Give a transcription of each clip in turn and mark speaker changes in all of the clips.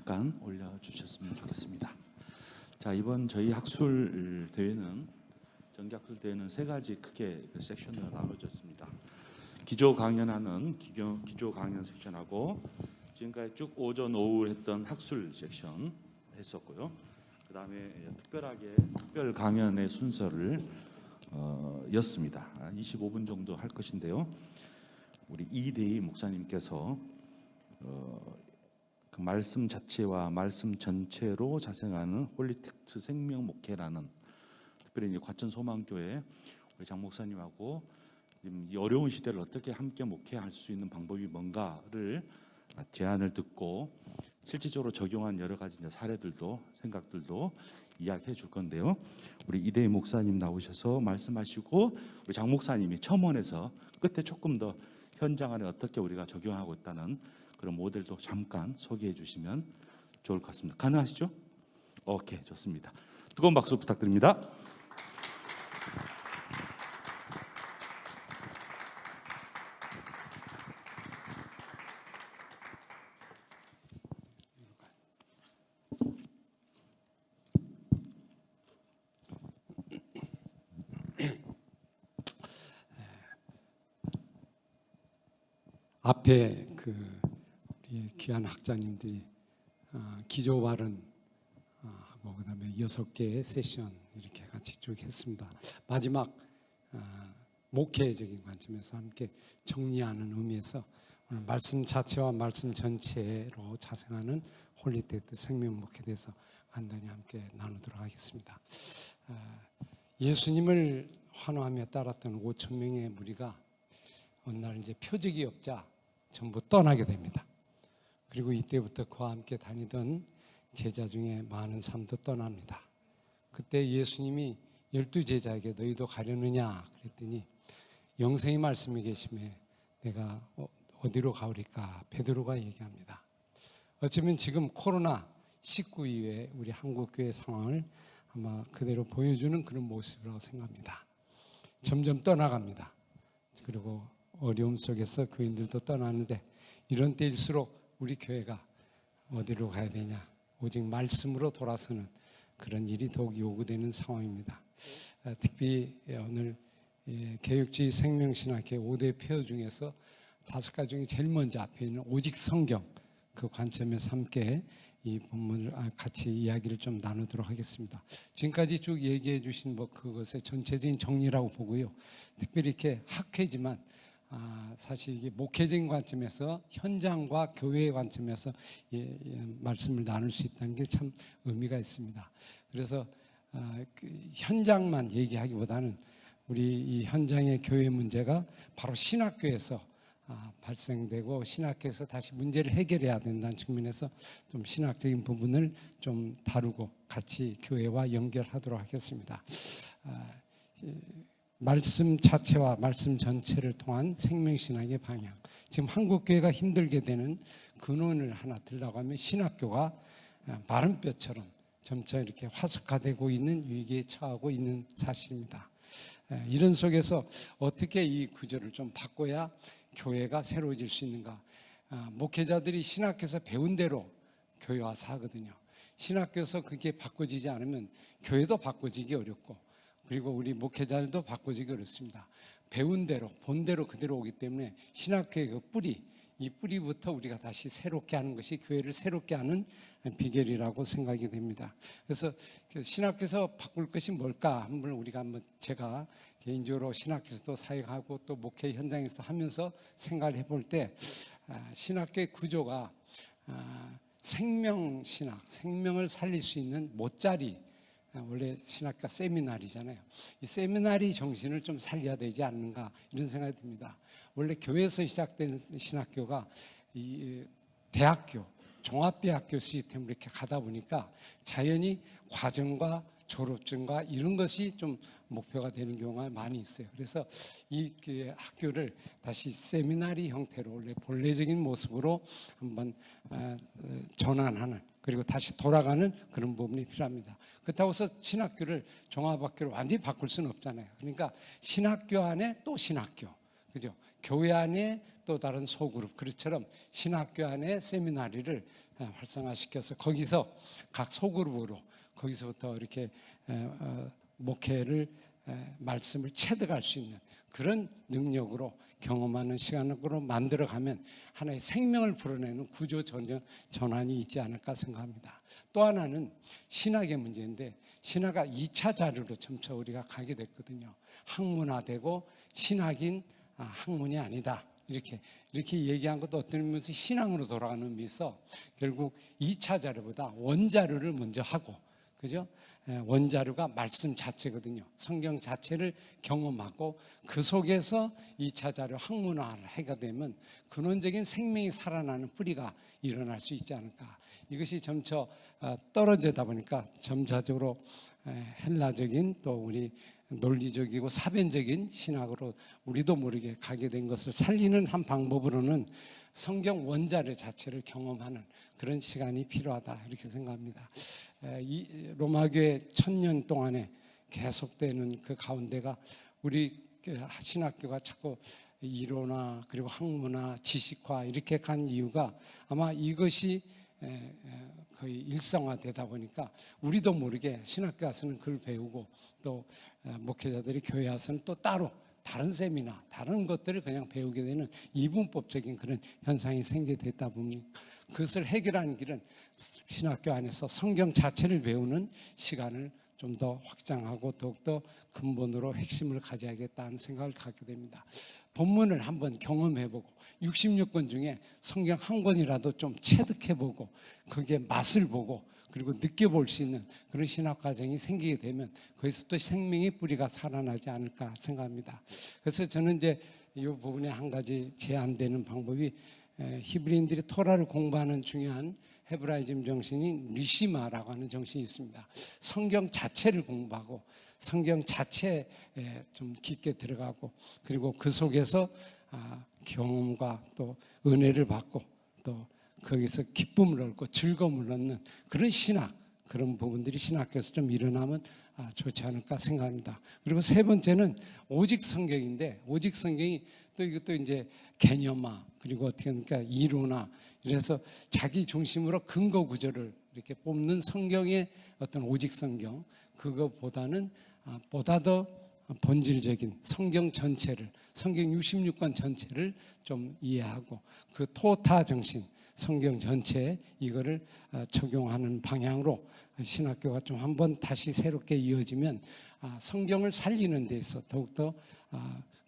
Speaker 1: 잠깐 올려주셨으면 좋겠습니다. 자, 이번 저희 학술 대회는 정기학술 대회는 세 가지 크게 섹션으로 나눠졌습니다. 기조 강연하는 기조 강연 섹션하고 지금까지 쭉 오전 오후 했던 학술 섹션 했었고요. 그 다음에 특별 강연의 순서를 였습니다. 25분 정도 할 것인데요. 우리 이대희 목사님께서 그 말씀 자체와 말씀 전체로 자생하는 홀리텍스 생명 목회라는, 특별히 과천 소망교회 우리 장 목사님하고 이 어려운 시대를 어떻게 함께 목회할 수 있는 방법이 뭔가를 제안을 듣고 실질적으로 적용한 여러 가지 사례들도 생각들도 이야기해 줄 건데요. 우리 이대희 목사님 나오셔서 말씀하시고 우리 장 목사님이 첨언해서 끝에 조금 더 현장 안에 어떻게 우리가 적용하고 있다는 그런 모델도 잠깐 소개해 주시면 좋을 것 같습니다. 가능하시죠? 오케이, 좋습니다. 뜨거운 박수 부탁드립니다.
Speaker 2: 앞에 우리 귀한 학자님들이 기조 발언 하고 그다음에 6개의 세션 이렇게 같이 쭉 했습니다. 마지막 목회적인 관점에서 함께 정리하는 의미에서 오늘 말씀 자체와 말씀 전체로 자생하는 홀리텍스 생명 목회에 대해서 간단히 함께 나누도록 하겠습니다. 예수님을 환호하며 따랐던 5천 명의 무리가 어느 날 이제 표적이 없자 전부 떠나게 됩니다. 그리고 이때부터 그와 함께 다니던 제자 중에 많은 사람도 떠납니다. 그때 예수님이 12제자에게 너희도 가려느냐 그랬더니 영생의 말씀이 계심에 내가 어디로 가오리까 베드로가 얘기합니다. 어쩌면 지금 코로나19 이후에 우리 한국교회 상황을 아마 그대로 보여주는 그런 모습이라고 생각합니다. 점점 떠나갑니다. 그리고 어려움 속에서 교인들도 떠나는데 이런 때일수록 우리 교회가 어디로 가야 되냐, 오직 말씀으로 돌아서는 그런 일이 더욱 요구되는 상황입니다. 특히 오늘 개혁주의 생명신학회 5대 폐허 중에서 5가지 중에 제일 먼저 앞에 있는 오직 성경, 그 관점에서 함께 이 본문을 같이 이야기를 좀 나누도록 하겠습니다. 지금까지 쭉 얘기해 주신 그것의 전체적인 정리라고 보고요. 특별히 이렇게 학회지만 사실 이게 목회적인 관점에서 현장과 교회의 관점에서 말씀을 나눌 수 있다는 게 참 의미가 있습니다. 그래서 현장만 얘기하기보다는 우리 이 현장의 교회 문제가 바로 신학교에서 발생되고 신학교에서 다시 문제를 해결해야 된다는 측면에서 좀 신학적인 부분을 좀 다루고 같이 교회와 연결하도록 하겠습니다. 말씀 자체와 말씀 전체를 통한 생명신학의 방향. 지금 한국교회가 힘들게 되는 근원을 하나 들라고 하면 신학교가 마른 뼈처럼 점차 이렇게 화석화되고 있는 위기에 처하고 있는 사실입니다. 이런 속에서 어떻게 이 구조를 좀 바꿔야 교회가 새로워질 수 있는가. 목회자들이 신학교에서 배운 대로 교회 와서 하거든요. 신학교에서 그게 바꿔지지 않으면 교회도 바꿔지기 어렵고 그리고 우리 목회자들도 바꿔지기 어렵습니다. 배운 대로 본대로 그대로 오기 때문에 신학교의 그 뿌리, 이 뿌리부터 우리가 다시 새롭게 하는 것이 교회를 새롭게 하는 비결이라고 생각이 됩니다. 그래서 신학교에서 바꿀 것이 뭘까 한번 제가 개인적으로 신학교에서도 사역하고 또 목회 현장에서 하면서 생각을 해볼 때 신학교의 구조가 생명신학, 생명을 살릴 수 있는 못자리, 원래 신학과 세미나리잖아요. 이 세미나리 정신을 좀 살려야 되지 않는가 이런 생각이 듭니다. 원래 교회에서 시작된 신학교가 이 대학교, 종합대학교 시스템으로 이렇게 가다 보니까 자연히 과정과 졸업증과 이런 것이 좀 목표가 되는 경우가 많이 있어요. 그래서 이 학교를 다시 세미나리 형태로 원래 본래적인 모습으로 한번 전환하는 그리고 다시 돌아가는 그런 부분이 필요합니다. 그렇다고 해서 신학교를 종합학교로 완전히 바꿀 수는 없잖아요. 그러니까 신학교 안에 또 신학교, 그죠? 교회 안에 또 다른 소그룹, 그처럼 신학교 안에 세미나리를 활성화시켜서 거기서 각 소그룹으로 거기서부터 이렇게 목회를 말씀을 체득할 수 있는 그런 능력으로 경험하는 시간으로 만들어가면 하나의 생명을 불어내는 구조 전환이 있지 않을까 생각합니다. 또 하나는 신학의 문제인데, 신학가 2차 자료로 점차 우리가 가게 됐거든요. 학문화되고 신학인 학문이 아니다, 이렇게 얘기한 것도 어떤 의미에서 신앙으로 돌아가는 의미에서 결국 2차 자료보다 원자료를 먼저 하고, 그죠? 원자료가 말씀 자체거든요. 성경 자체를 경험하고 그 속에서 2차 자료 학문화를 하게 되면 근원적인 생명이 살아나는 뿌리가 일어날 수 있지 않을까. 이것이 점차 떨어지다 보니까 점차적으로 헬라적인 또 우리 논리적이고 사변적인 신학으로 우리도 모르게 가게 된 것을 살리는 한 방법으로는 성경 원자료 자체를 경험하는 그런 시간이 필요하다, 이렇게 생각합니다. 이 로마교회 1000년 동안에 계속되는 그 가운데가 우리 신학교가 자꾸 이론화 그리고 학문화 지식화 이렇게 간 이유가 아마 이것이 거의 일상화되다 보니까 우리도 모르게 신학교 와서는 그걸 배우고 또 목회자들이 교회 와서는 또 따로 다른 세미나 다른 것들을 그냥 배우게 되는 이분법적인 그런 현상이 생기게 됐다 보니 그것을 해결하는 길은 신학교 안에서 성경 자체를 배우는 시간을 좀 더 확장하고 더욱더 근본으로 핵심을 가져야겠다는 생각을 갖게 됩니다. 본문을 한번 경험해보고 66권 중에 성경 한 권이라도 좀 체득해보고 거기에 맛을 보고 그리고 느껴볼 수 있는 그런 신학 과정이 생기게 되면 거기서 또 생명의 뿌리가 살아나지 않을까 생각합니다. 그래서 저는 이제 이 부분에 한 가지 제안되는 방법이 히브리인들이 토라를 공부하는 중요한 헤브라이즘 정신인 리시마라고 하는 정신이 있습니다. 성경 자체를 공부하고 성경 자체에 좀 깊게 들어가고 그리고 그 속에서 경험과 또 은혜를 받고 또 거기서 기쁨을 얻고 즐거움을 얻는 그런 신학, 그런 부분들이 신학교에서 좀 일어나면 좋지 않을까 생각합니다. 그리고 세 번째는 오직 성경인데, 오직 성경이 또 이것도 이제 개념화 그리고 어떻게 합니까 이론화, 이래서 자기 중심으로 근거 구조를 이렇게 뽑는 성경의 어떤 오직 성경, 그거보다는 보다 더 본질적인 성경 전체를, 성경 66권 전체를 좀 이해하고 그 토타 정신, 성경 전체에 이거를 적용하는 방향으로 신학교가 좀 한번 다시 새롭게 이어지면 성경을 살리는 데서 더욱더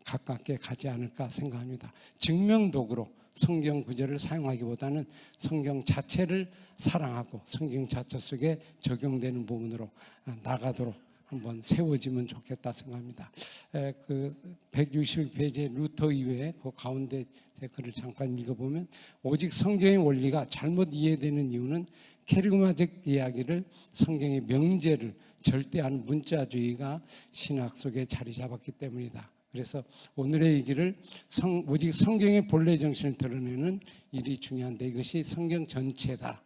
Speaker 2: 가깝게 가지 않을까 생각합니다. 증명도구로 성경 구절을 사용하기보다는 성경 자체를 사랑하고 성경 자체 속에 적용되는 부분으로 나가도록 한번 세워지면 좋겠다 생각합니다. 그 161페이지의 루터 이외에 그 가운데 제 글을 잠깐 읽어보면 오직 성경의 원리가 잘못 이해되는 이유는 케르마적 이야기를 성경의 명제를 절대하는 문자주의가 신학 속에 자리 잡았기 때문이다. 그래서 오늘의 이 길을 오직 성경의 본래 정신을 드러내는 일이 중요한데 이것이 성경 전체다.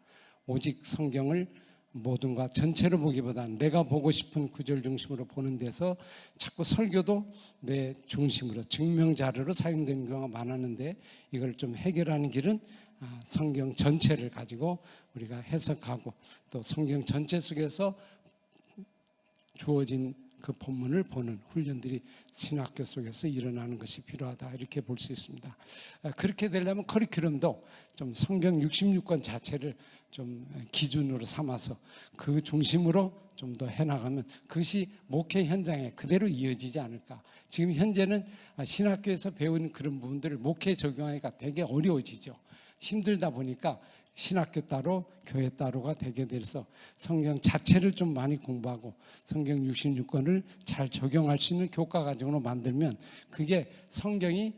Speaker 2: 오직 성경을 모든 것 전체로 보기보다는 내가 보고 싶은 구절 중심으로 보는 데서 자꾸 설교도 내 중심으로 증명 자료로 사용되는 경우가 많았는데 이걸 좀 해결하는 길은 성경 전체를 가지고 우리가 해석하고 또 성경 전체 속에서 주어진 그 본문을 보는 훈련들이 신학교 속에서 일어나는 것이 필요하다, 이렇게 볼 수 있습니다. 그렇게 되려면 커리큘럼도 좀 성경 66권 자체를 좀 기준으로 삼아서 그 중심으로 좀 더 해나가면 그것이 목회 현장에 그대로 이어지지 않을까. 지금 현재는 신학교에서 배우는 그런 부분들을 목회에 적용하기가 되게 어려워지죠. 힘들다 보니까 신학교 따로 교회 따로가 되게 돼서 성경 자체를 좀 많이 공부하고 성경 66권을 잘 적용할 수 있는 교과 과정으로 만들면 그게 성경이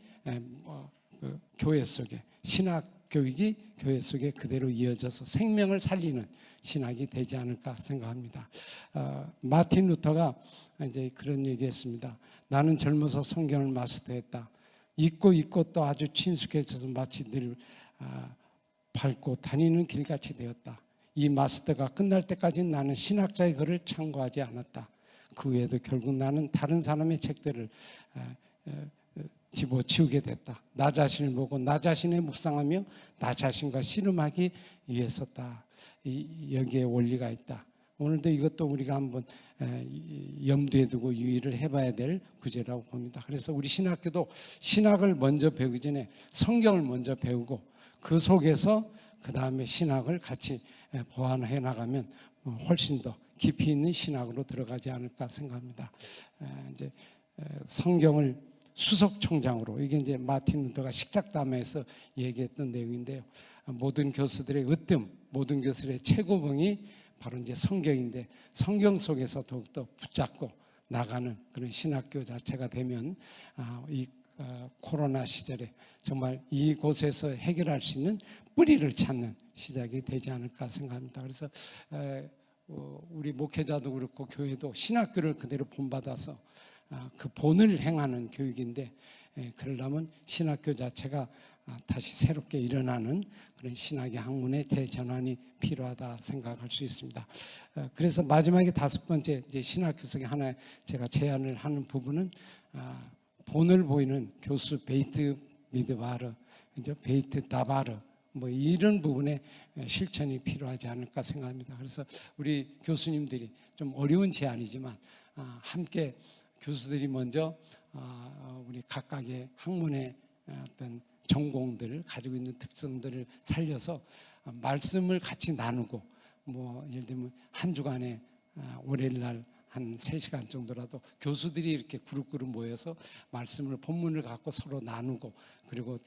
Speaker 2: 그 교회 속에 신학 교육이 교회 속에 그대로 이어져서 생명을 살리는 신학이 되지 않을까 생각합니다. 마틴 루터가 이제 그런 얘기했습니다. 나는 젊어서 성경을 마스터했다. 읽고 또 아주 친숙해져서 마치 늘 밟고 다니는 길같이 되었다. 이 마스터가 끝날 때까지 나는 신학자의 글을 참고하지 않았다. 그 외에도 결국 나는 다른 사람의 책들을 집어치우게 됐다. 나 자신을 보고 나 자신을 묵상하며 나 자신과 씨름하기 위해서다. 여기에 원리가 있다. 오늘도 이것도 우리가 한번 염두에 두고 유의를 해봐야 될 구절이라고 봅니다. 그래서 우리 신학교도 신학을 먼저 배우기 전에 성경을 먼저 배우고 그 속에서 그 다음에 신학을 같이 보완해 나가면 훨씬 더 깊이 있는 신학으로 들어가지 않을까 생각합니다. 이제 성경을 수석총장으로, 이게 이제 마틴 루터가 식탁담에서 얘기했던 내용인데요. 모든 교수들의 으뜸, 모든 교수들의 최고봉이 바로 이제 성경인데, 성경 속에서 더욱더 붙잡고 나가는 그런 신학교 자체가 되면 이 코로나 시절에 정말 이곳에서 해결할 수 있는 뿌리를 찾는 시작이 되지 않을까 생각합니다. 그래서 우리 목회자도 그렇고 교회도 신학교를 그대로 본받아서 그 본을 행하는 교육인데, 그러려면 신학교 자체가 다시 새롭게 일어나는 그런 신학의 학문의 대전환이 필요하다 생각할 수 있습니다. 그래서 마지막에 다섯 번째 이제 신학교 속에 하나 제가 제안을 하는 부분은 본을 보이는 교수 베이트 미드바르, 베이트 다바르 뭐 이런 부분에 실천이 필요하지 않을까 생각합니다. 그래서 우리 교수님들이 좀 어려운 제안이지만 함께 교수들이 먼저 우리 각각의 학문의 어떤 전공들을 가지고 있는 특성들을 살려서 말씀을 같이 나누고, 뭐 예를 들면 한 주간에 월요일날 한 3시간 정도라도 교수들이 이렇게 그룹 모여서 말씀을 본문을 갖고 서로 나누고 그리고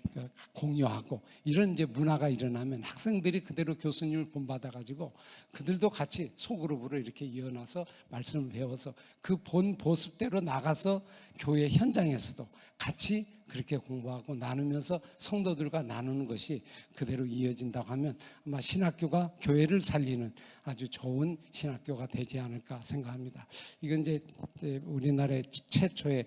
Speaker 2: 공유하고 이런 이제 문화가 일어나면 학생들이 그대로 교수님을 본받아 가지고 그들도 같이 소그룹으로 이렇게 이어나서 말씀을 배워서 그 본 보습대로 나가서 교회 현장에서도 같이 그렇게 공부하고 나누면서 성도들과 나누는 것이 그대로 이어진다고 하면 아마 신학교가 교회를 살리는 아주 좋은 신학교가 되지 않을까 생각합니다. 이건 이제 우리나라의 최초의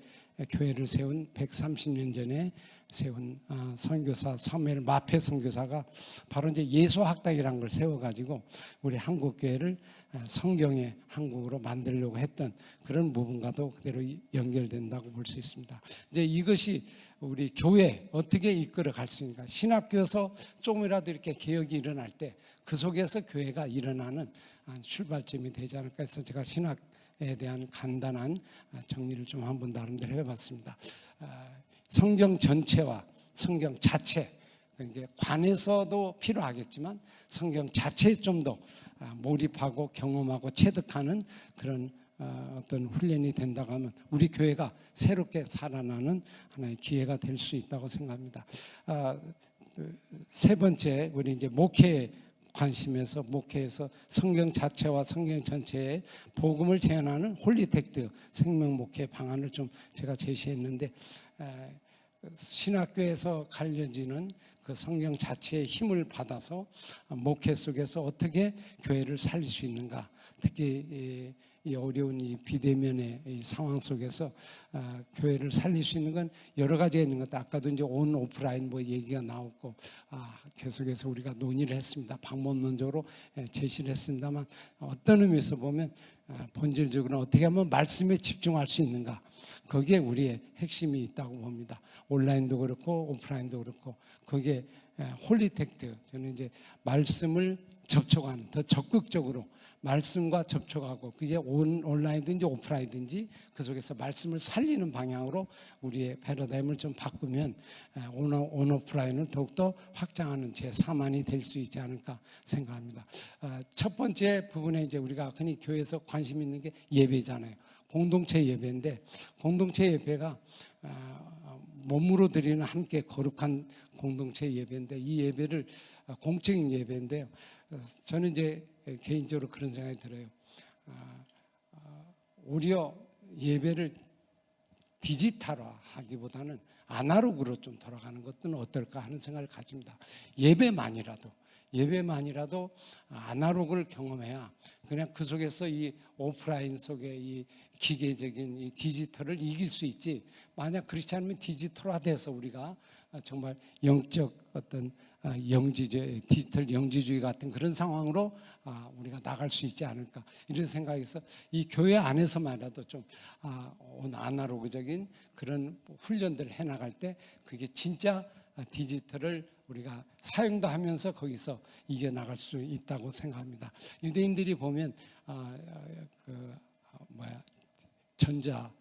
Speaker 2: 교회를 세운 130년 전에 세운 선교사 사무엘 마페 선교사가 바로 이제 예수학당이라는 걸 세워가지고 우리 한국 교회를 성경의 한국으로 만들려고 했던 그런 부분과도 그대로 연결된다고 볼 수 있습니다. 이제 이것이 우리 교회 어떻게 이끌어 갈 수 있는가? 신학교에서 조금이라도 이렇게 개혁이 일어날 때 그 속에서 교회가 일어나는 출발점이 되지 않을까 해서 제가 신학에 대한 간단한 정리를 좀 한번 나름대로 해봤습니다. 성경 전체와 성경 자체, 이제 관에서도 필요하겠지만 성경 자체에 좀 더 몰입하고 경험하고 체득하는 그런 어떤 훈련이 된다고 하면 우리 교회가 새롭게 살아나는 하나의 기회가 될 수 있다고 생각합니다. 세 번째, 우리 이제 목회에 관심에서 목회에서 성경 자체와 성경 전체에 복음을 제안하는 홀리텍트 생명 목회 방안을 좀 제가 제시했는데, 신학교에서 갈려지는 그 성경 자체의 힘을 받아서 목회 속에서 어떻게 교회를 살릴 수 있는가, 특히 이 어려운 이 비대면의 이 상황 속에서 교회를 살릴 수 있는 건 여러 가지가 있는 것 같아요. 아까도 이제 온 오프라인 뭐 얘기가 나왔고 계속해서 우리가 논의를 했습니다. 방법론적으로 제시를 했습니다만 어떤 의미에서 보면 본질적으로 어떻게 하면 말씀에 집중할 수 있는가, 거기에 우리의 핵심이 있다고 봅니다. 온라인도 그렇고 오프라인도 그렇고 거기에 홀리텍트, 저는 이제 말씀을 접촉하는, 더 적극적으로 말씀과 접촉하고 그게 온라인든지 오프라인든지 그 속에서 말씀을 살리는 방향으로 우리의 패러다임을 좀 바꾸면 온 오프라인을 더욱더 확장하는 제3안이 될 수 있지 않을까 생각합니다. 첫 번째 부분에 이제 우리가 흔히 교회에서 관심 있는 게 예배잖아요. 공동체 예배인데, 공동체 예배가 몸으로 드리는 함께 거룩한 공동체 예배인데, 이 예배를 공적인 예배인데요. 저는 이제 개인적으로 그런 생각이 들어요. 오히려 예배를 디지털화하기보다는 아날로그로 좀 돌아가는 것은 어떨까 하는 생각을 가집니다. 예배만이라도 아날로그를 경험해야 그냥 그 속에서 이 오프라인 속에 이 기계적인 이 디지털을 이길 수 있지, 만약 그렇지 않으면 디지털화돼서 우리가 정말 영적 어떤 영지주의, 디지털 영지주의 같은 그런 상황으로 우리가 나갈 수 있지 않을까 이런 생각에서 이 교회 안에서만이라도 좀 아날로그적인 그런 훈련들을 해나갈 때 그게 진짜 디지털을 우리가 사용도 하면서 거기서 이겨나갈 수 있다고 생각합니다. 유대인들이 보면 전자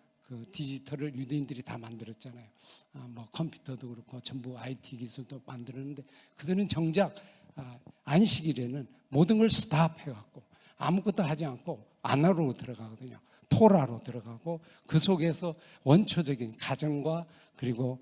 Speaker 2: 디지털을 유대인들이 다 만들었잖아요. 컴퓨터도 그렇고 전부 IT 기술도 만들었는데 그들은 정작 안식일에는 모든 걸 스탑해갖고 아무것도 하지 않고 아날로그로 들어가거든요. 토라로 들어가고 그 속에서 원초적인 가정과 그리고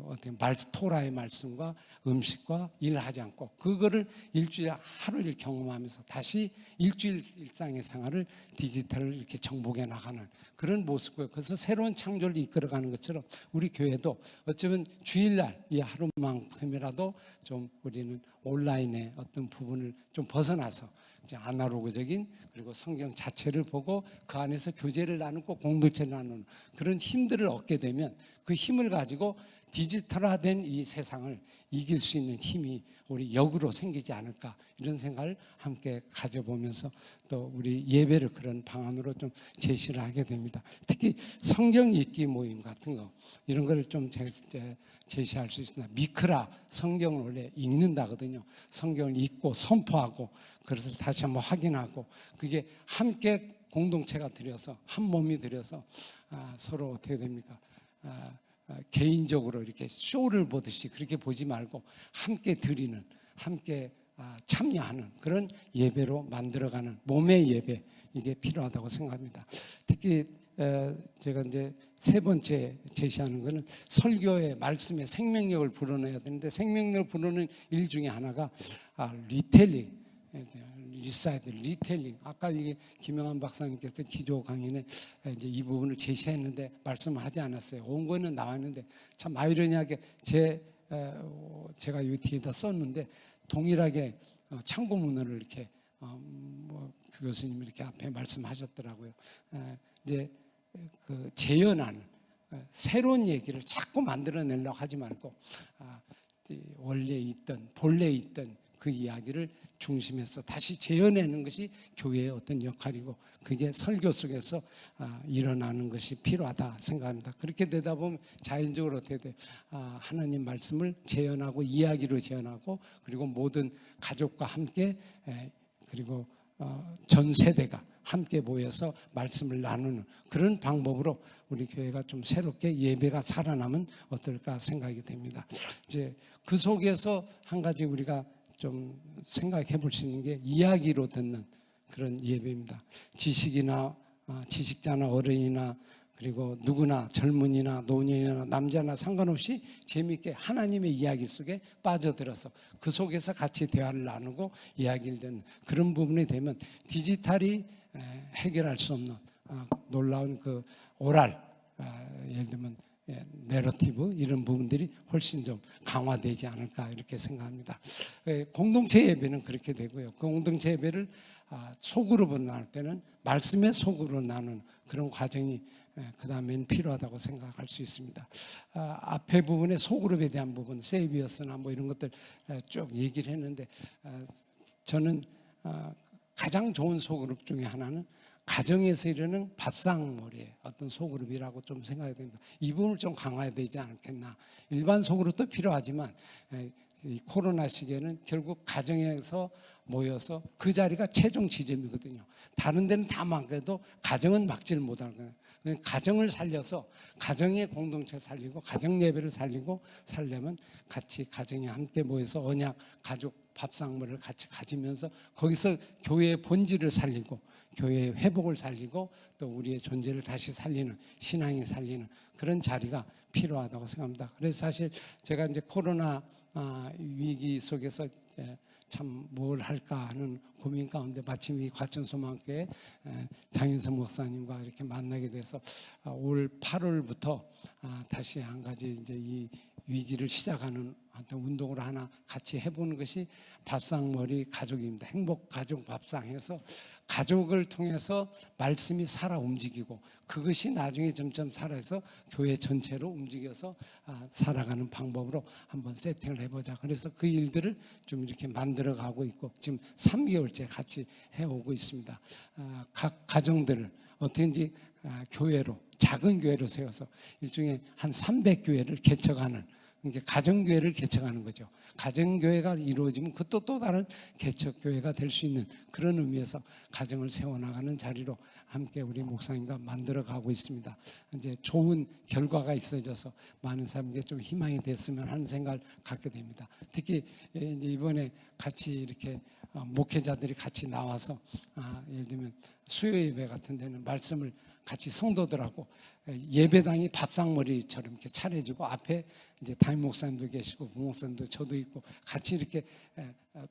Speaker 2: 어떤 토라의 말씀과 음식과 일하지 않고 그거를 일주일에 하루를 경험하면서 다시 일주일 일상의 생활을 디지털을 이렇게 정복해 나가는 그런 모습이고요. 그래서 새로운 창조를 이끌어가는 것처럼 우리 교회도 어쩌면 주일날 이 하루만큼이라도 좀 우리는 온라인의 어떤 부분을 좀 벗어나서 이제 아날로그적인 그리고 성경 자체를 보고 그 안에서 교제를 나누고 공동체를 나누는 그런 힘들을 얻게 되면 그 힘을 가지고 디지털화된 이 세상을 이길 수 있는 힘이 우리 역으로 생기지 않을까 이런 생각을 함께 가져보면서 또 우리 예배를 그런 방안으로 좀 제시를 하게 됩니다. 특히 성경 읽기 모임 같은 거 이런 걸 좀 제시할 수 있습니다. 미크라 성경을 원래 읽는다거든요. 성경을 읽고 선포하고 그래서 다시 한번 확인하고 그게 함께 공동체가 들여서 한 몸이 들여서 서로 어떻게 됩니까? 개인적으로 이렇게 쇼를 보듯이 그렇게 보지 말고 함께 드리는 함께 참여하는 그런 예배로 만들어가는 몸의 예배 이게 필요하다고 생각합니다. 특히 제가 이제 세 번째 제시하는 것은 설교의 말씀의 생명력을 불어넣어야 되는데 생명력을 불어넣는 일 중에 하나가 리텔링 리사이드, 리텔링. 아까 이게 김영환 박사님께서 기조 강연에 이제 이 부분을 제시했는데 말씀하지 않았어요. 원고에는 나왔는데 참 아이러니하게 제가 이 뒤에다 썼는데 동일하게 참고 문헌을 이렇게 그 교수님이 이렇게 앞에 말씀하셨더라고요. 이제 그 재현하는 새로운 얘기를 자꾸 만들어내려고 하지 말고 원래 있던 본래 있던 그 이야기를 중심에서 다시 재현하는 것이 교회의 어떤 역할이고 그게 설교 속에서 일어나는 것이 필요하다 생각합니다. 그렇게 되다 보면 자연적으로 어떻게 돼요? 하나님 말씀을 재현하고 이야기로 재현하고 그리고 모든 가족과 함께 그리고 전 세대가 함께 모여서 말씀을 나누는 그런 방법으로 우리 교회가 좀 새롭게 예배가 살아나면 어떨까 생각이 됩니다. 이제 그 속에서 한 가지 우리가 좀 생각해 볼 수 있는 게 이야기로 듣는 그런 예배입니다. 지식자나 어른이나 그리고 누구나 젊은이나 노년이나 남자나 상관없이 재미있게 하나님의 이야기 속에 빠져들어서 그 속에서 같이 대화를 나누고 이야기를 듣는 그런 부분이 되면 디지털이 해결할 수 없는 놀라운 그 오랄 예를 들면 내러티브 이런 부분들이 훨씬 좀 강화되지 않을까 이렇게 생각합니다. 공동체 예배는 그렇게 되고요. 그 공동체 예배를 소그룹으로 나눌 때는 말씀의 소그룹으로 나누는 그런 과정이 그 다음엔 필요하다고 생각할 수 있습니다. 앞에 부분에 소그룹에 대한 부분, 세이비어스나 뭐 이런 것들 쭉 얘기를 했는데 저는 가장 좋은 소그룹 중에 하나는 가정에서 이루는 밥상머리의 어떤 소그룹이라고 좀 생각이 됩니다. 이 부분을 좀 강화해야 되지 않겠나. 일반 소그룹도 필요하지만 이 코로나 시기에는 결국 가정에서 모여서 그 자리가 최종 지점이거든요. 다른 데는 다 막혀도 가정은 막지를 못하는 거예요. 가정을 살려서 가정의 공동체 살리고 가정 예배를 살리고 살려면 같이 가정이 함께 모여서 언약 가족 밥상머리를 같이 가지면서 거기서 교회의 본질을 살리고 교회의 회복을 살리고 또 우리의 존재를 다시 살리는 신앙이 살리는 그런 자리가 필요하다고 생각합니다. 그래서 사실 제가 이제 코로나 위기 속에서 참 뭘 할까 하는 고민 가운데 마침 이 과천소망교회 장인선 목사님과 이렇게 만나게 돼서 올 8월부터 다시 한 가지 이제 이 위기를 시작하는 어떤 운동을 하나 같이 해보는 것이 밥상머리 가족입니다. 행복 가족 밥상해서 가족을 통해서 말씀이 살아 움직이고 그것이 나중에 점점 살아서 교회 전체로 움직여서 살아가는 방법으로 한번 세팅을 해보자. 그래서 그 일들을 좀 이렇게 만들어가고 있고 지금 3개월째 같이 해오고 있습니다. 각 가정들을 어떻게든지 교회로 작은 교회로 세워서 일종의 한 300교회를 개척하는 이게 가정교회를 개척하는 거죠. 가정교회가 이루어지면 그것도 또 다른 개척교회가 될 수 있는 그런 의미에서 가정을 세워나가는 자리로 함께 우리 목사님과 만들어가고 있습니다. 이제 좋은 결과가 있어져서 많은 사람에게 좀 희망이 됐으면 하는 생각을 갖게 됩니다. 특히 이제 이번에 같이 이렇게 목회자들이 같이 나와서 예를 들면 수요 예배 같은 데는 말씀을 같이 성도들하고 예배당이 밥상머리처럼 이렇게 차려지고 앞에 이제 담임 목사님도 계시고 부목사님도 저도 있고 같이 이렇게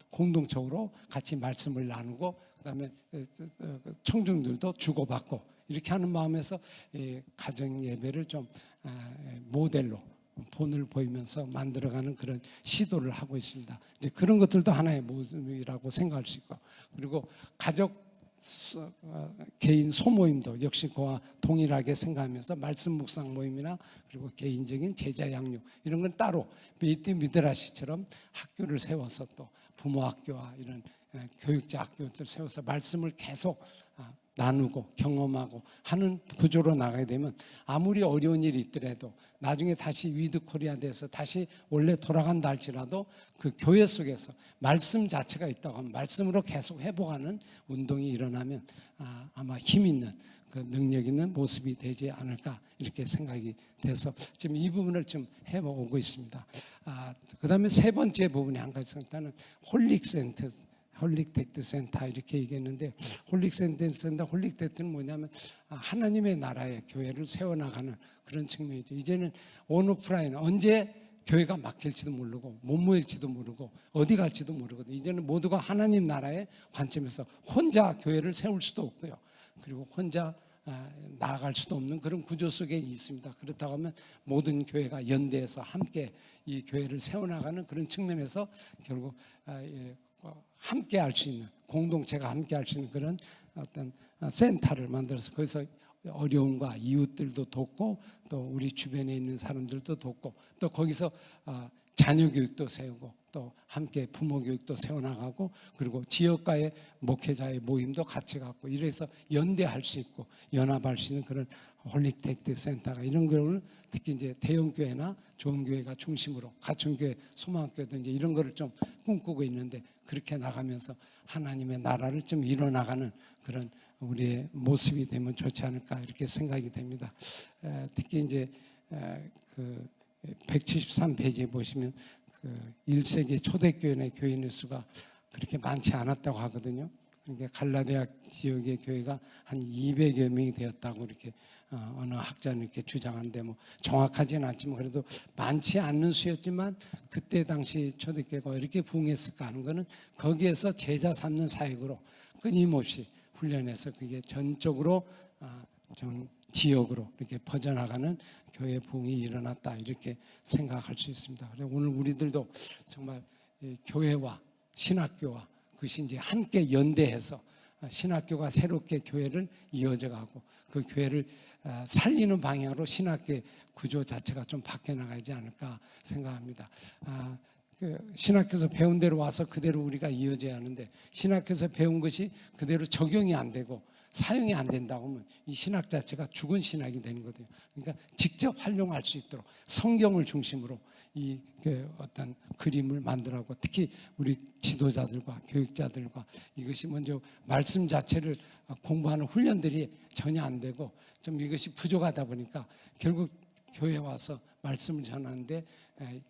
Speaker 2: 공동적으로 같이 말씀을 나누고 그다음에 청중들도 주고받고 이렇게 하는 마음에서 가정 예배를 좀 모델로 본을 보이면서 만들어가는 그런 시도를 하고 있습니다. 이제 그런 것들도 하나의 모습이라고 생각할 수 있고 그리고 가족 개인 소모임도 역시 그와 동일하게 생각하면서 말씀 묵상 모임이나 그리고 개인적인 제자 양육 이런 건 따로 베이티 미드라시처럼 학교를 세워서 또 부모 학교와 이런 교육자 학교들 세워서 말씀을 계속 나누고 경험하고 하는 구조로 나가게 되면 아무리 어려운 일이 있더라도 나중에 다시 위드 코리아 돼서 다시 원래 돌아간다 할지라도 그 교회 속에서 말씀 자체가 있다고 하면 말씀으로 계속 회복하는 운동이 일어나면 아마 힘 있는 그 능력 있는 모습이 되지 않을까 이렇게 생각이 돼서 지금 이 부분을 좀 해보고 있습니다. 그 다음에 세 번째 부분이 한 가지 생각하는 홀릭센터 홀릭텍트 센터 이렇게 얘기했는데 홀릭텍트는 뭐냐면 하나님의 나라의 교회를 세워나가는 그런 측면이죠. 이제는 온오프라인 언제 교회가 막힐지도 모르고 못 모일지도 모르고 어디 갈지도 모르거든요. 이제는 모두가 하나님 나라의 관점에서 혼자 교회를 세울 수도 없고요. 그리고 혼자 나아갈 수도 없는 그런 구조 속에 있습니다. 그렇다고 하면 모든 교회가 연대해서 함께 이 교회를 세워나가는 그런 측면에서 결국 함께 할 수 있는 공동체가 함께 할 수 있는 그런 어떤 센터를 만들어서 거기서 어려움과 이웃들도 돕고 또 우리 주변에 있는 사람들도 돕고 또 거기서 자녀 교육도 세우고 또 함께 부모 교육도 세워나가고 그리고 지역과의 목회자의 모임도 같이 갖고 이래서 연대할 수 있고 연합할 수 있는 그런 홀릭텍트 센터가 이런 걸 특히 이제 대형 교회나 좋은 교회가 중심으로 가천교회, 소망교회도 이제 이런 거를 좀 꿈꾸고 있는데 그렇게 나가면서 하나님의 나라를 좀 이뤄나가는 그런 우리의 모습이 되면 좋지 않을까 이렇게 생각이 됩니다. 특히 이제 그 173페이지에 보시면 그 1세기 초대교회 교인의 수가 그렇게 많지 않았다고 하거든요. 그러니까 갈라디아 지역의 교회가 한 200여 명이 되었다고 이렇게 어느 학자는 이렇게 주장하는데 뭐 정확하지는 않지만 그래도 많지 않는 수였지만 그때 당시 초대교회가 이렇게 부흥했을까 하는 거는 거기에서 제자 삼는 사역으로 끊임없이 훈련해서 그게 전적으로 전 지역으로 이렇게 퍼져나가는 교회 부흥이 일어났다 이렇게 생각할 수 있습니다. 그래서 오늘 우리들도 정말 교회와 신학교와 그것이 이제 함께 연대해서 신학교가 새롭게 교회를 이어져가고 그 교회를 살리는 방향으로 신학교의 구조 자체가 좀 바뀌어 나가지 않을까 생각합니다. 신학교에서 배운 대로 와서 그대로 우리가 이어져야 하는데 신학교에서 배운 것이 그대로 적용이 안 되고 사용이 안 된다고 하면 이 신학 자체가 죽은 신학이 되는 거거든요. 그러니까 직접 활용할 수 있도록 성경을 중심으로 이 어떤 그림을 만들어가고 특히 우리 지도자들과 교육자들과 이것이 먼저 말씀 자체를 공부하는 훈련들이 전혀 안 되고 좀 이것이 부족하다 보니까 결국 교회에 와서 말씀을 전하는데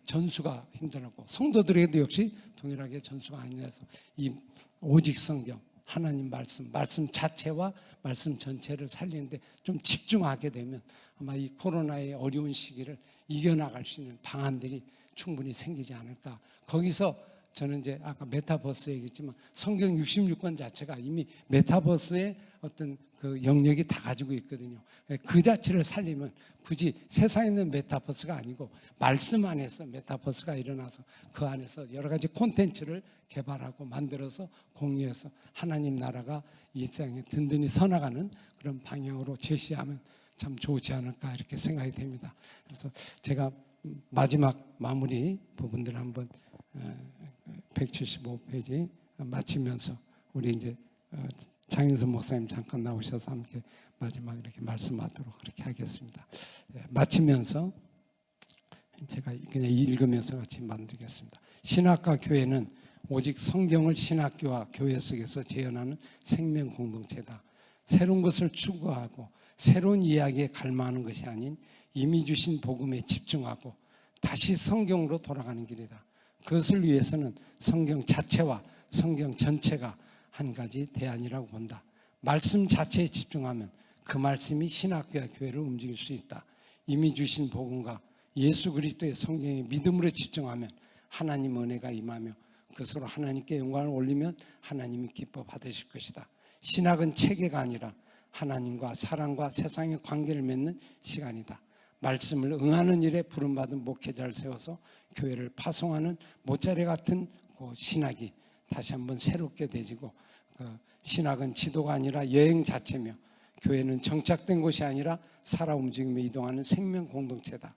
Speaker 2: 전수가 힘들었고 성도들에게도 역시 동일하게 전수가 아니라서 이 오직 성경 하나님 말씀 자체와 말씀 전체를 살리는데 좀 집중하게 되면 아마 이 코로나의 어려운 시기를 이겨나갈 수 있는 방안들이 충분히 생기지 않을까. 거기서 저는 이제 아까 메타버스 얘기했지만 성경 66권 자체가 이미 메타버스의 어떤 그 영역이 다 가지고 있거든요. 그 자체를 살리면 굳이 세상에 있는 메타버스가 아니고 말씀 안에서 메타버스가 일어나서 그 안에서 여러 가지 콘텐츠를 개발하고 만들어서 공유해서 하나님 나라가 이 세상에 든든히 서나가는 그런 방향으로 제시하면 참 좋지 않을까 이렇게 생각이 됩니다. 그래서 제가 마지막 마무리 부분들 한번 175페이지 마치면서 우리 이제 장인선 목사님 잠깐 나오셔서 함께 마지막 이렇게 말씀하도록 그렇게 하겠습니다. 마치면서 제가 그냥 읽으면서 같이 만들겠습니다. 신학과 교회는 오직 성경을 신학교와 교회 속에서 재현하는 생명 공동체다. 새로운 것을 추구하고 새로운 이야기에 갈망하는 것이 아닌 이미 주신 복음에 집중하고 다시 성경으로 돌아가는 길이다. 그것을 위해서는 성경 자체와 성경 전체가 한 가지 대안이라고 본다. 말씀 자체에 집중하면 그 말씀이 신학교와 교회를 움직일 수 있다. 이미 주신 복음과 예수 그리스도의 성경의 믿음으로 집중하면 하나님 은혜가 임하며 그것으로 하나님께 영광을 올리면 하나님이 기뻐 받으실 것이다. 신학은 체계가 아니라 하나님과 사람과 세상의 관계를 맺는 시간이다. 말씀을 응하는 일에 부름받은 목회자를 세워서 교회를 파송하는 모짜리 같은 그 신학이 다시 한번 새롭게 되지고, 신학은 지도가 아니라 여행 자체며 교회는 정착된 곳이 아니라 살아 움직이며 이동하는 생명 공동체다.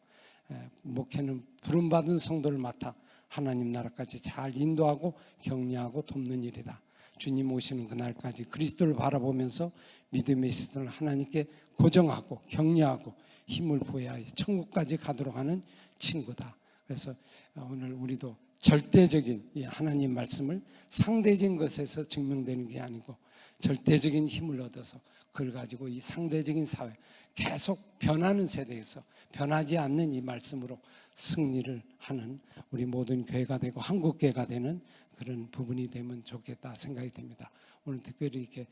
Speaker 2: 목회는 부름받은 성도를 맡아 하나님 나라까지 잘 인도하고 격려하고 돕는 일이다. 주님 오시는 그날까지 그리스도를 바라보면서 믿음의 시선을 하나님께 고정하고 격려하고 힘을 부여하여 천국까지 가도록 하는 친구다. 그래서 오늘 우리도 절대적인 이 하나님 말씀을 상대적인 것에서 증명되는 게 아니고 절대적인 힘을 얻어서 그걸 가지고 이 상대적인 사회, 계속 변하는 세대에서 변하지 않는 이 말씀으로 승리를 하는 우리 모든 교회가 되고 한국 교회가 되는 그런 부분이 되면 좋겠다 생각이 됩니다. 오늘 특별히 이렇게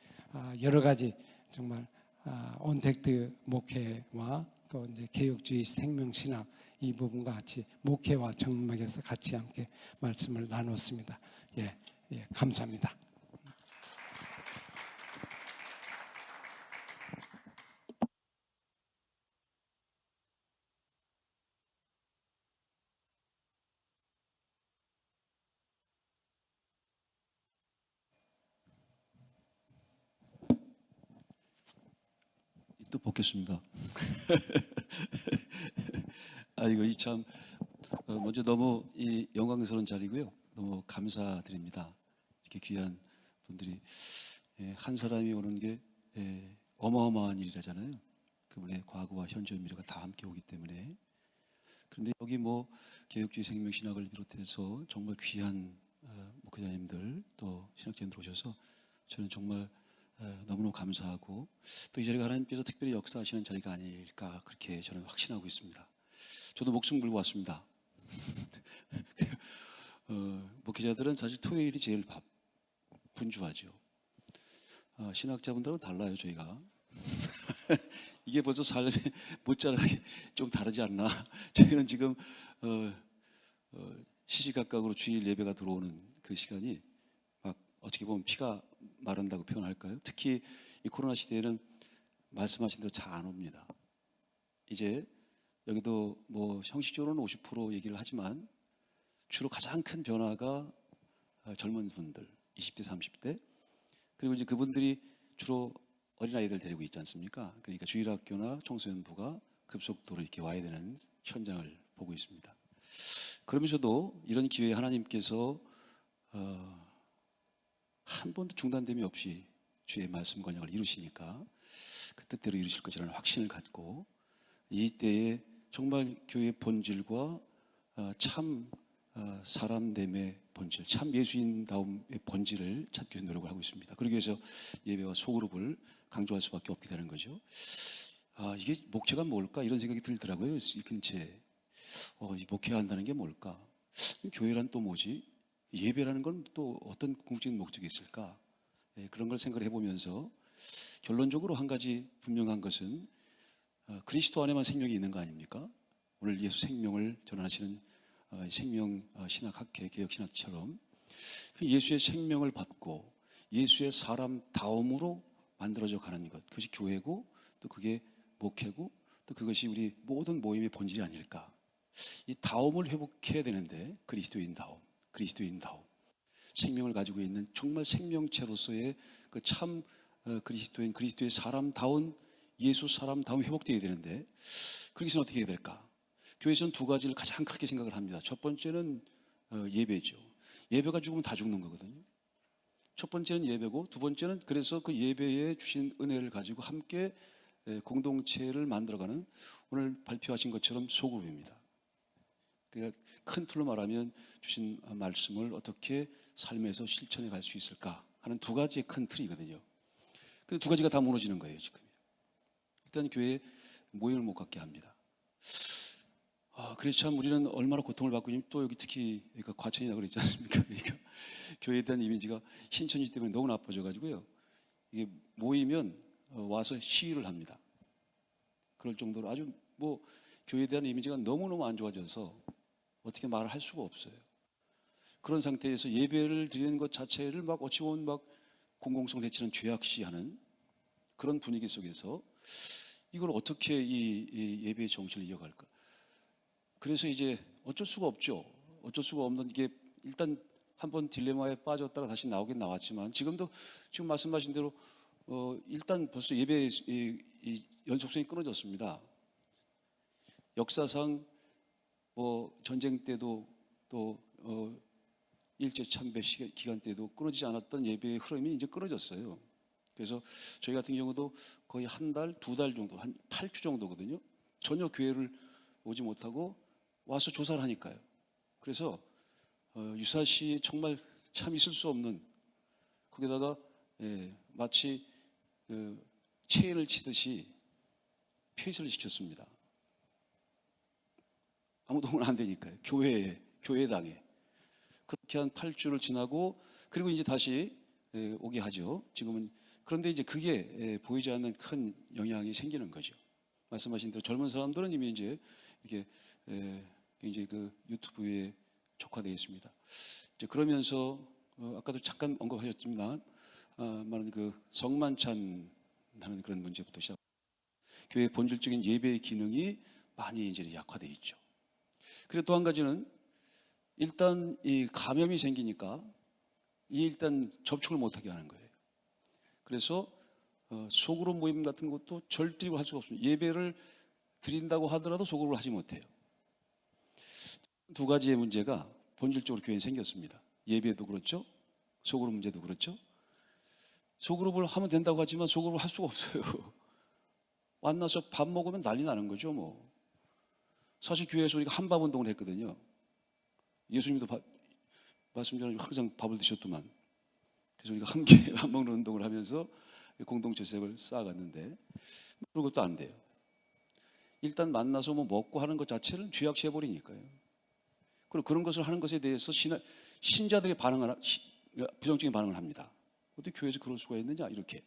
Speaker 2: 여러 가지 정말 온택트 목회와 또 이제 개혁주의 생명신학 이 부분과 같이 목회와 정맥에서 같이 함께 말씀을 나눴습니다. 예, 감사합니다.
Speaker 3: 또 벗겠습니다. 이거 참 먼저 너무 이 영광스러운 자리고요. 너무 감사드립니다. 이렇게 귀한 분들이 한 사람이 오는 게 어마어마한 일이라잖아요. 그분의 과거와 현재 미래가 다 함께 오기 때문에. 그런데 여기 뭐 개혁주의 생명신학을 비롯해서 정말 귀한 목회자님들 또 신학자님들 오셔서 저는 정말 너무너무 감사하고 또 이 자리가 하나님께서 특별히 역사하시는 자리가 아닐까 그렇게 저는 확신하고 있습니다. 저도 목숨 걸고 왔습니다. 목회자들은 사실 토요일이 제일 분주하죠. 신학자분들은 달라요. 저희가 이게 벌써 삶의 못자라게 좀 다르지 않나. 저희는 지금 시시각각으로 주일 예배가 들어오는 그 시간이 막 어떻게 보면 피가 마른다고 표현할까요? 특히 이 코로나 시대에는 말씀하신 대로 잘 안 옵니다. 이제 여기도 뭐 형식적으로는 50% 얘기를 하지만 주로 가장 큰 변화가 젊은 분들 20대 30대 그리고 이제 그분들이 주로 어린아이들 데리고 있지 않습니까? 그러니까 주일학교나 청소년부가 급속도로 이렇게 와야 되는 현장을 보고 있습니다. 그러면서도 이런 기회에 하나님께서 한 번도 중단됨이 없이 주의 말씀 권역을 이루시니까 그 뜻대로 이루실 것이라는 확신을 갖고 이 때에 정말 교회의 본질과 참 사람됨의 본질, 참 예수인다움의 본질을 찾기 위해서 노력을 하고 있습니다. 그러기 위해서 예배와 소그룹을 강조할 수밖에 없게 되는 거죠. 이게 목회가 뭘까 이런 생각이 들더라고요. 이 근처에 이 목회한다는 게 뭘까? 교회란 또 뭐지? 예배라는 건 또 어떤 궁극적인 목적이 있을까? 그런 걸 생각을 해보면서 결론적으로 한 가지 분명한 것은 그리스도 안에만 생명이 있는 거 아닙니까? 오늘 예수 생명을 전하시는 생명 신학학회 개혁 신학처럼 예수의 생명을 받고 예수의 사람다움으로 만들어져 가는 것, 그것이 교회고 또 그게 목회고 또 그것이 우리 모든 모임의 본질이 아닐까. 이 다움을 회복해야 되는데 그리스도인다움 생명을 가지고 있는 정말 생명체로서의 그 참 그리스도인, 그리스도의 사람다운, 예수 사람다움 회복되어야 되는데 그러기 위해서는 어떻게 해야 될까? 교회에서는 두 가지를 가장 크게 생각을 합니다. 첫 번째는 예배죠. 예배가 죽으면 다 죽는 거거든요. 첫 번째는 예배고 두 번째는 그래서 그 예배에 주신 은혜를 가지고 함께 공동체를 만들어가는 오늘 발표하신 것처럼 소그룹입니다. 그러니까 큰 틀로 말하면 주신 말씀을 어떻게 삶에서 실천해 갈 수 있을까 하는 두 가지의 큰 틀이거든요. 그 두 가지가 다 무너지는 거예요 지금. 일단 교회에 모임을 못 갖게 합니다. 그래서 참 우리는 얼마나 고통을 받고 있냐면 또 여기 특히 그러니까 과천이라고 그랬지 않습니까? 그러니까 교회에 대한 이미지가 신천지 때문에 너무 나빠져 가지고요. 이게 모이면 와서 시위를 합니다. 그럴 정도로 아주 뭐 교회에 대한 이미지가 너무너무 안 좋아져서 어떻게 말을 할 수가 없어요. 그런 상태에서 예배를 드리는 것 자체를 막 어찌 보면 막 공공성을 해치는 죄악시하는 그런 분위기 속에서 이걸 어떻게 이 예배의 정신을 이어갈까? 그래서 이제 어쩔 수가 없죠. 어쩔 수가 없는 게 일단 한번 딜레마에 빠졌다가 다시 나오긴 나왔지만 지금도 지금 말씀하신 대로 일단 벌써 예배의 이 연속성이 끊어졌습니다. 역사상 전쟁 때도 또 일제 참배 기간 때도 끊어지지 않았던 예배의 흐름이 이제 끊어졌어요. 그래서 저희 같은 경우도 거의 한 달, 두 달 정도, 한 8주 정도거든요. 전혀 교회를 오지 못하고 와서 조사를 하니까요. 그래서 유사시 정말 참 있을 수 없는 거기다가 마치 체인을 치듯이 폐쇄를 시켰습니다. 아무도 오면 안 되니까요. 교회당에. 그렇게 한 8주를 지나고 그리고 이제 다시 오게 하죠. 지금은. 그런데 이제 그게 보이지 않는 큰 영향이 생기는 거죠. 말씀하신 대로 젊은 사람들은 이미 이제 이게 굉장히 그 유튜브에 촉화되어 있습니다. 이제 그러면서 아까도 잠깐 언급하셨지만 말하는 그 성만찬 하는 그런 문제부터 시작. 교회의 본질적인 예배의 기능이 많이 이제 약화되어 있죠. 그리고 또 한 가지는 일단 이 감염이 생기니까 일단 접촉을 못하게 하는 거예요. 그래서 소그룹 모임 같은 것도 절대 할 수가 없습니다. 예배를 드린다고 하더라도 소그룹을 하지 못해요. 두 가지의 문제가 본질적으로 교회에 생겼습니다. 예배도 그렇죠. 소그룹 문제도 그렇죠. 소그룹을 하면 된다고 하지만 소그룹을 할 수가 없어요. 만나서 밥 먹으면 난리 나는 거죠. 뭐 사실 교회에서 우리가 한밥 운동을 했거든요. 예수님도 말씀 전에 항상 밥을 드셨더만. 그래서 우리가 함께 밥 먹는 운동을 하면서 공동체색을 쌓아갔는데 그런 것도 안 돼요. 일단 만나서 뭐 먹고 하는 것 자체를 죄악시해 버리니까요. 그리고 그런 것을 하는 것에 대해서 신자들이 부정적인 반응을 합니다. 어떻게 교회에서 그럴 수가 있느냐 이렇게.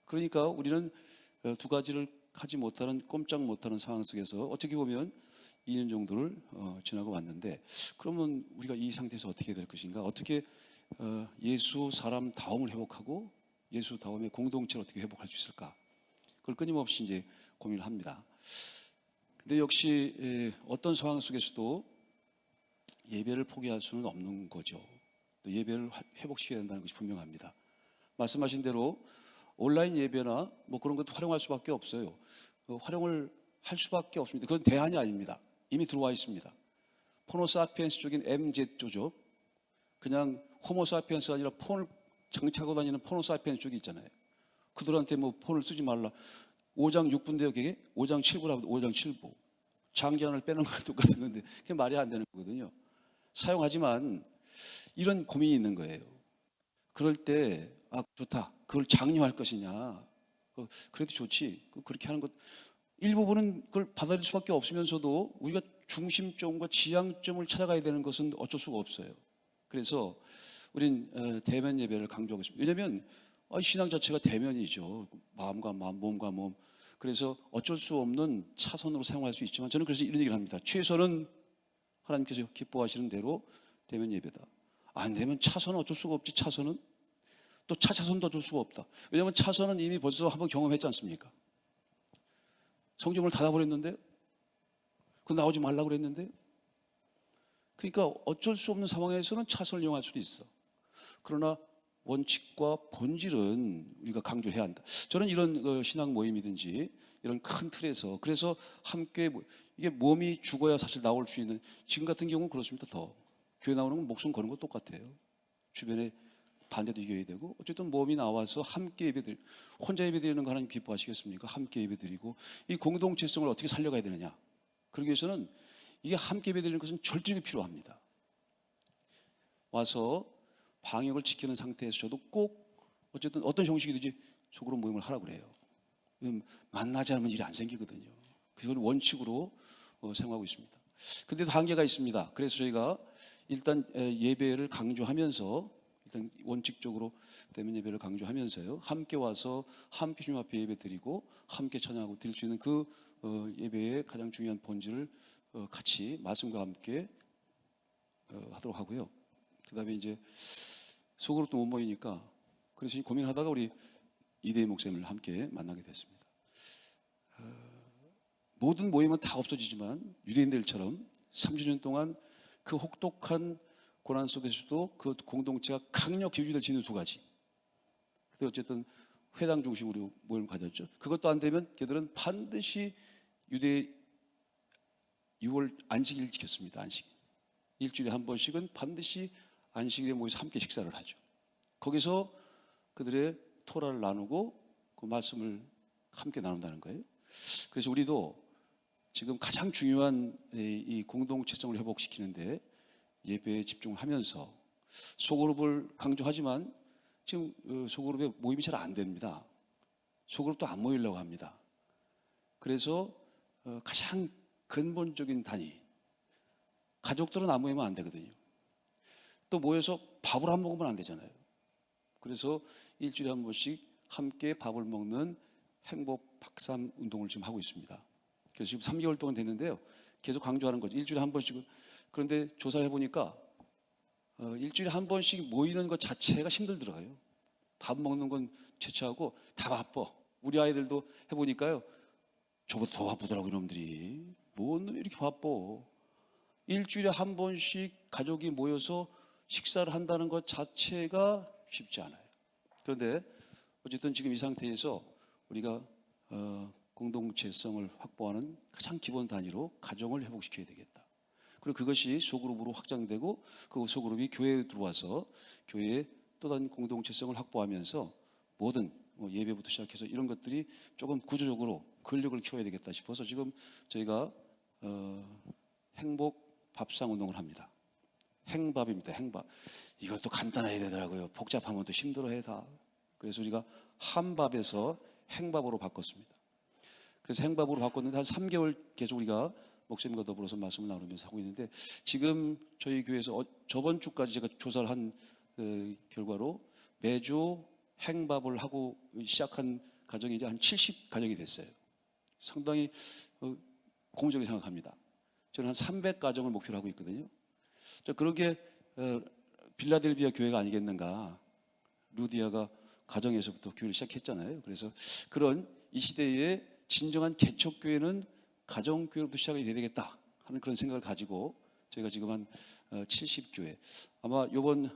Speaker 3: 그러니까 우리는 두 가지를 하지 못하는, 꼼짝 못하는 상황 속에서 어떻게 보면 2년 정도를 지나고 왔는데 그러면 우리가 이 상태에서 어떻게 될 것인가? 어떻게 예수 사람다움을 회복하고 예수 다움의 공동체를 어떻게 회복할 수 있을까? 그걸 끊임없이 이제 고민을 합니다. 근데 역시 어떤 상황 속에서도 예배를 포기할 수는 없는 거죠. 또 예배를 회복시켜야 된다는 것이 분명합니다. 말씀하신 대로 온라인 예배나 뭐 그런 것도 활용할 수밖에 없어요. 활용을 할 수밖에 없습니다. 그건 대안이 아닙니다. 이미 들어와 있습니다. 포노사피엔스 쪽인 MZ조죠. 그냥 호모사피엔스가 아니라 폰을 장착하고 다니는 포노사피엔스 쪽이 있잖아요. 그들한테 뭐 폰을 쓰지 말라. 5장 6부인데요. 그게 5장 7부라고 5장 7부. 장기한을 빼는 거랑 똑같은 건데 그게 말이 안 되는 거거든요. 사용하지만 이런 고민이 있는 거예요. 그럴 때 좋다. 그걸 장려할 것이냐. 그래도 좋지. 그렇게 하는 것 일부분은 그걸 받아들일 수밖에 없으면서도 우리가 중심점과 지향점을 찾아가야 되는 것은 어쩔 수가 없어요. 그래서 우린 대면 예배를 강조하고 있습니다. 왜냐하면 신앙 자체가 대면이죠. 마음과 마음, 몸과 몸. 그래서 어쩔 수 없는 차선으로 사용할 수 있지만 저는 그래서 이런 얘기를 합니다. 최선은 하나님께서 기뻐하시는 대로 대면 예배다. 안 되면 차선은 어쩔 수가 없지. 차선은 또 차차선도 어쩔 수가 없다. 왜냐하면 차선은 이미 벌써 한번 경험했지 않습니까? 성경을 닫아버렸는데, 그 나오지 말라고 그랬는데, 그러니까 어쩔 수 없는 상황에서는 차선을 이용할 수도 있어. 그러나 원칙과 본질은 우리가 강조해야 한다. 저는 이런 신앙 모임이든지 이런 큰 틀에서, 그래서 함께 이게 몸이 죽어야 사실 나올 수 있는, 지금 같은 경우는 그렇습니다. 더 교회 나오는 건 목숨 거는 거 똑같아요. 주변에 반대도 이겨야 되고, 어쨌든 몸이 나와서 함께 예배드리고, 혼자 예배드리는 거 하나님 기뻐하시겠습니까? 함께 예배드리고, 이 공동체성을 어떻게 살려가야 되느냐. 그러기 위해서는 이게 함께 예배드리는 것은 절직이 필요합니다. 와서 방역을 지키는 상태에서 저도 꼭 어쨌든 어떤 형식이든지 소그룹 모임을 하라고 그래요. 만나지 않으면 일이 안 생기거든요. 그걸 원칙으로 생각하고 있습니다. 근데도 한계가 있습니다. 그래서 저희가 일단 예배를 강조하면서, 일단 원칙적으로 대면 예배를 강조하면서요, 함께 와서 함께 주님 앞에 예배 드리고 함께 찬양하고 드릴 수 있는 그 예배의 가장 중요한 본질을 같이 말씀과 함께 하도록 하고요. 그 다음에 이제 속으로 또 못 모이니까, 그래서 고민하다가 우리 이대희 목사님을 함께 만나게 됐습니다. 모든 모임은 다 없어지지만 유대인들처럼 30년 동안 그 혹독한 고난 속에서도 그 공동체가 강력히 유지될 두 가지. 근데 어쨌든 회당 중심으로 모임을 가졌죠. 그것도 안 되면 걔들은 반드시 유대 6월 안식일을 지켰습니다. 안식. 일주일에 한 번씩은 반드시 안식일에 모여서 함께 식사를 하죠. 거기서 그들의 토라를 나누고 그 말씀을 함께 나눈다는 거예요. 그래서 우리도 지금 가장 중요한 이 공동체성을 회복시키는데 예배에 집중을 하면서, 소그룹을 강조하지만 지금 소그룹에 모임이 잘 안 됩니다. 소그룹도 안 모이려고 합니다. 그래서 가장 근본적인 단위, 가족들은 안 모이면 안 되거든요. 또 모여서 밥을 안 먹으면 안 되잖아요. 그래서 일주일에 한 번씩 함께 밥을 먹는 행복 박삼 운동을 지금 하고 있습니다. 그래서 지금 3개월 동안 됐는데요, 계속 강조하는 거죠. 일주일에 한 번씩은. 그런데 조사를 해보니까 일주일에 한 번씩 모이는 것 자체가 힘들더라고요. 밥 먹는 건 최초하고 다 바빠. 우리 아이들도 해보니까요, 저보다 더 바쁘더라고요. 이놈들이 뭔 놈이 이렇게 바빠. 일주일에 한 번씩 가족이 모여서 식사를 한다는 것 자체가 쉽지 않아요. 그런데 어쨌든 지금 이 상태에서 우리가 공동체성을 확보하는 가장 기본 단위로 가정을 회복시켜야 되겠다. 그리고 그것이 소그룹으로 확장되고, 그 소그룹이 교회에 들어와서 교회의 또 다른 공동체성을 확보하면서 모든 예배부터 시작해서 이런 것들이 조금 구조적으로 근력을 키워야 되겠다 싶어서 지금 저희가 행복 밥상 운동을 합니다. 행밥입니다. 행밥. 이것도 간단해야 되더라고요. 복잡하면 또 힘들어해 다. 그래서 우리가 한밥에서 행밥으로 바꿨습니다. 그래서 행밥으로 바꿨는데 한 3개월 계속 우리가 목사님과 더불어서 말씀을 나누면서 하고 있는데, 지금 저희 교회에서 저번 주까지 제가 조사를 한 결과로 매주 행밥을 하고 시작한 가정이 이제 한 70가정이 됐어요. 상당히 고무적으로 생각합니다. 저는 한 300가정을 목표로 하고 있거든요. 그런 게 빌라델비아 교회가 아니겠는가. 루디아가 가정에서부터 교회를 시작했잖아요. 그래서 그런 이 시대의 진정한 개척교회는 가정교회로부터 시작이 돼야 되겠다 하는 그런 생각을 가지고 저희가 지금 한 70교회, 아마 이번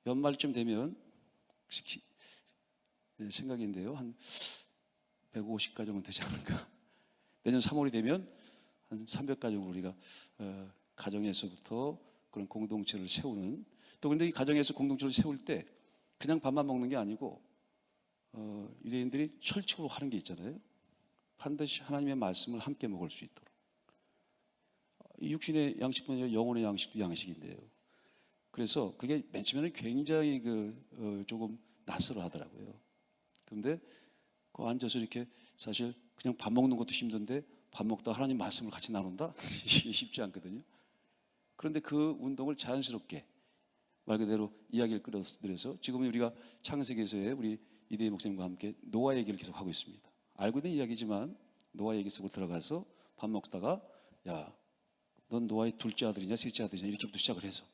Speaker 3: 연말쯤 되면 생각인데요, 한 150가정은 되지 않을까. 내년 3월이 되면 한 300가정으로 우리가 가정에서부터 그런 공동체를 세우는, 또 근데 이 가정에서 공동체를 세울 때 그냥 밥만 먹는 게 아니고 유대인들이 철칙으로 하는 게 있잖아요. 반드시 하나님의 말씀을 함께 먹을 수 있도록. 이 육신의 양식뿐 아니라 영혼의 양식도 양식인데요. 그래서 그게 맨 처음에는 굉장히 조금 낯설어 하더라고요. 그런데 그 앉아서 이렇게 사실 그냥 밥 먹는 것도 힘든데 밥 먹다 하나님 말씀을 같이 나눈다? 이게 쉽지 않거든요. 그런데 그 운동을 자연스럽게 말 그대로 이야기를 끌어들여서 지금 우리가 창세기에서의 우리 이대희 목사님과 함께 노아 얘기를 계속 하고 있습니다. 알고 있는 이야기지만 노아 얘기 속으로 들어가서 밥 먹다가, 야, 넌 노아의 둘째 아들이냐 셋째 아들이냐 이렇게부터 시작을 해서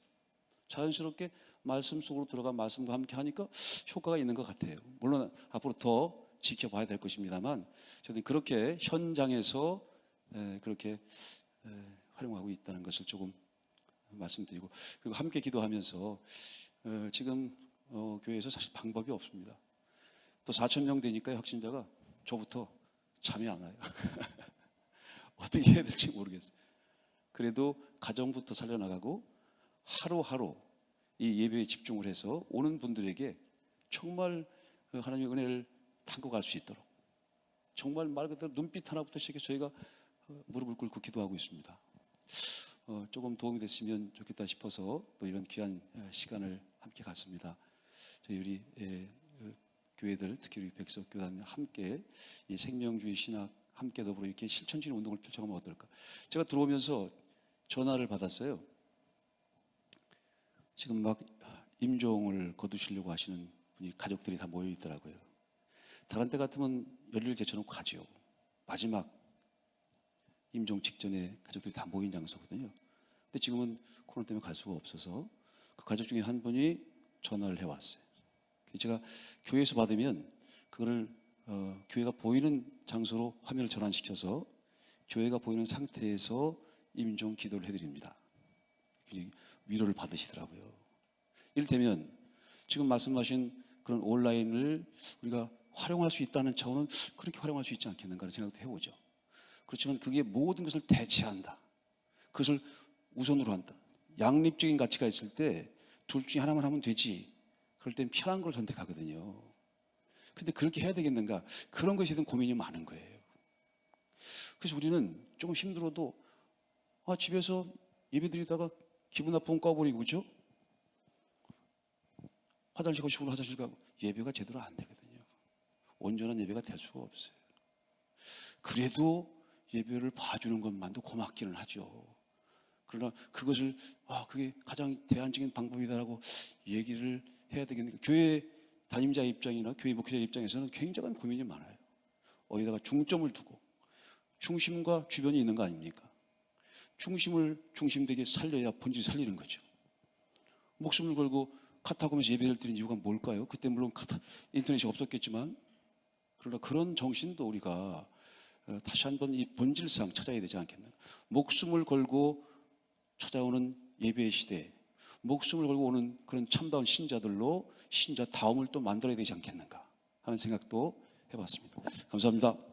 Speaker 3: 자연스럽게 말씀 속으로 들어가 말씀과 함께 하니까 효과가 있는 것 같아요. 물론 앞으로 더 지켜봐야 될 것입니다만 저는 그렇게 현장에서 그렇게 활용하고 있다는 것을 조금 말씀드리고, 그리고 함께 기도하면서 지금 교회에서 사실 방법이 없습니다. 또 4천 명 되니까요, 확진자가. 저부터 잠이 안 와요. 어떻게 해야 될지 모르겠어요. 그래도 가정부터 살려나가고 하루하루 이 예배에 집중을 해서 오는 분들에게 정말 하나님의 은혜를 담고 갈 수 있도록, 정말 말 그대로 눈빛 하나부터 시작해서 저희가 무릎을 꿇고 기도하고 있습니다. 조금 도움이 됐으면 좋겠다 싶어서 또 이런 귀한 시간을 함께 갖습니다. 저희 우리 교회들, 특히 우리 백석교단 함께 이 생명주의 신학 함께 더불어 이렇게 실천주의 운동을 펼쳐가면 어떨까. 제가 들어오면서 전화를 받았어요. 지금 막 임종을 거두시려고 하시는 분이 가족들이 다 모여 있더라고요. 다른 때 같으면 열의를 제쳐놓고 가죠. 마지막 임종 직전에 가족들이 다 모인 장소거든요. 근데 지금은 코로나 때문에 갈 수가 없어서 그 가족 중에 한 분이 전화를 해왔어요. 제가 교회에서 받으면 그거를 교회가 보이는 장소로 화면을 전환시켜서 교회가 보이는 상태에서 임종 기도를 해드립니다. 위로를 받으시더라고요. 이를테면 지금 말씀하신 그런 온라인을 우리가 활용할 수 있다는 차원은 그렇게 활용할 수 있지 않겠는가 하는 생각도 해보죠. 그렇지만 그게 모든 것을 대체한다. 그것을 우선으로 한다. 양립적인 가치가 있을 때 둘 중에 하나만 하면 되지. 그럴 땐 편한 걸 선택하거든요. 근데 그렇게 해야 되겠는가? 그런 것에 대한 고민이 많은 거예요. 그래서 우리는 조금 힘들어도 집에서 예배 드리다가 기분 나쁘면 꺼버리고, 그죠? 화장실 가고 싶으면 화장실 가고, 예배가 제대로 안 되거든요. 온전한 예배가 될 수가 없어요. 그래도 예배를 봐주는 것만도 고맙기는 하죠. 그러나 그것을 그게 가장 대안적인 방법이다라고 얘기를 해야 되겠는가? 교회 담임자 입장이나 교회 목회자 입장에서는 굉장한 고민이 많아요. 어디다가 중점을 두고 중심과 주변이 있는 거 아닙니까? 중심을 중심되게 살려야 본질이 살리는 거죠. 목숨을 걸고 카타콤에서 예배를 드린 이유가 뭘까요? 그때 물론 인터넷이 없었겠지만, 그러나 그런 정신도 우리가 다시 한번 이 본질상 찾아야 되지 않겠나. 목숨을 걸고 찾아오는 예배의 시대, 목숨을 걸고 오는 그런 참다운 신자들로 신자다움을 또 만들어야 되지 않겠는가 하는 생각도 해봤습니다. 감사합니다.